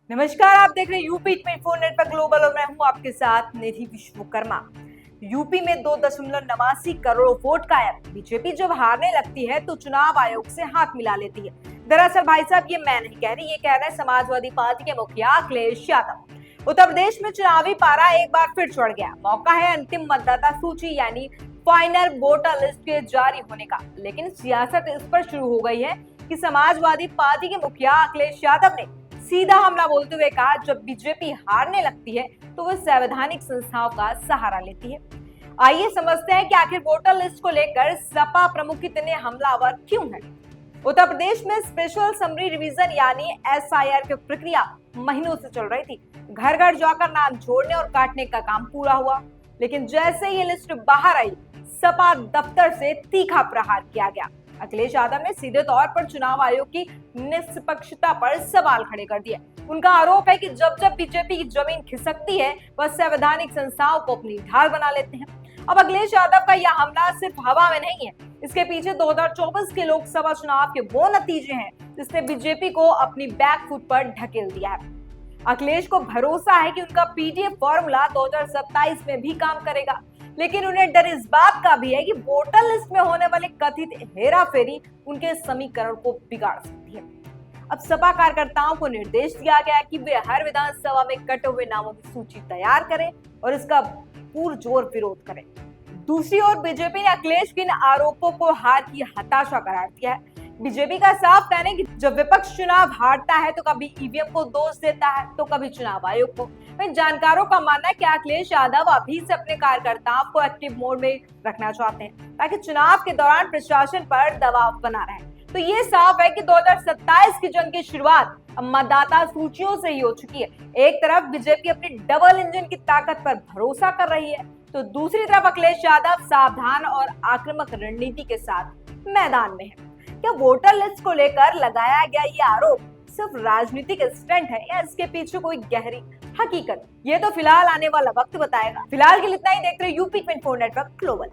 नमस्कार, आप देख रहे हैं यूपी 24 नेटवर्क ग्लोबल और मैं हूं आपके साथ निधि विश्वकर्मा। यूपी में 2.89 करोड़ वोट गायब। बीजेपी जब हारने लगती है तो चुनाव आयोग से हाथ मिला लेती है। दरअसल भाई साहब, ये मैं नहीं कह रही, ये कह रहे हैं समाजवादी पार्टी के मुखिया अखिलेश यादव। उत्तर प्रदेश में चुनावी पारा एक बार फिर चढ़ गया। मौका है अंतिम मतदाता सूची यानी फाइनल वोटर लिस्ट के जारी होने का। लेकिन सियासत इस पर शुरू हो गई है कि समाजवादी पार्टी के मुखिया अखिलेश यादव ने सीधा हमला बोलते हुए कहा, जब बीजेपी हारने लगती है तो वो संवैधानिक संस्थाओं का सहारा लेती है। आइए समझते हैं कि आखिर वोटर लिस्ट को लेकर सपा प्रमुख इतने हमलावर क्यों हैं। उत्तर प्रदेश में स्पेशल समरी रिवीजन यानी एसआईआर की प्रक्रिया महीनों से चल रही थी। घर घर जाकर नाम जोड़ने और काटने का काम पूरा हुआ, लेकिन जैसे ये लिस्ट बाहर आई, सपा दफ्तर से तीखा प्रहार किया गया। अखिलेश यादव ने सीधे तौर पर चुनाव आयोग की निष्पक्षता पर सवाल खड़े कर दिए। उनका आरोप है कि जब जब बीजेपी की जमीन खिसकती है, वह संवैधानिक संस्थाओं को अपनी ढाल बना लेते हैं। अब अखिलेश यादव का यह हमला सिर्फ हवा में नहीं है, इसके पीछे 2024 के लोकसभा चुनाव के वो नतीजे हैं जिसने बीजेपी को अपनी बैकफुट पर ढकेल दिया है। अखिलेश को भरोसा है कि उनका पीडीएफ फॉर्मूला 2027 में भी काम करेगा, लेकिन उन्हें डर इस बात का भी है कि वोटर लिस्ट में होने वाले कथित हेराफेरी उनके समीकरण को बिगाड़ सकती है। अब सपा कार्यकर्ताओं को निर्देश दिया गया है कि वे हर विधानसभा में कटे हुए नामों की सूची तैयार करें और इसका पुरजोर विरोध करें। दूसरी ओर बीजेपी ने अखिलेश के इन आरोपों को हार की हताशा करार दिया है। बीजेपी का साफ कहना है कि जब विपक्ष चुनाव हारता है तो कभी ईवीएम को दोष देता है तो कभी चुनाव आयोग को। जानकारों का मानना है कि अखिलेश यादव अभी से अपने कार्यकर्ताओं को एक्टिव मोड में रखना चाहते हैं ताकि चुनाव के दौरान प्रशासन पर दबाव बना रहे। तो ये साफ है कि 2027 की जंग की शुरुआत अब मतदाता सूचियों से ही हो चुकी है। एक तरफ बीजेपी अपनी डबल इंजन की ताकत पर भरोसा कर रही है, तो दूसरी तरफ अखिलेश यादव सावधान और आक्रामक रणनीति के साथ मैदान में है। क्या वोटर लिस्ट को लेकर लगाया गया ये आरोप सिर्फ राजनीतिक स्टंट है या इसके पीछे कोई गहरी हकीकत? ये तो फिलहाल आने वाला वक्त बताएगा। फिलहाल के लिए इतना ही। देख रहे यूपी 24 नेटवर्क ग्लोबल।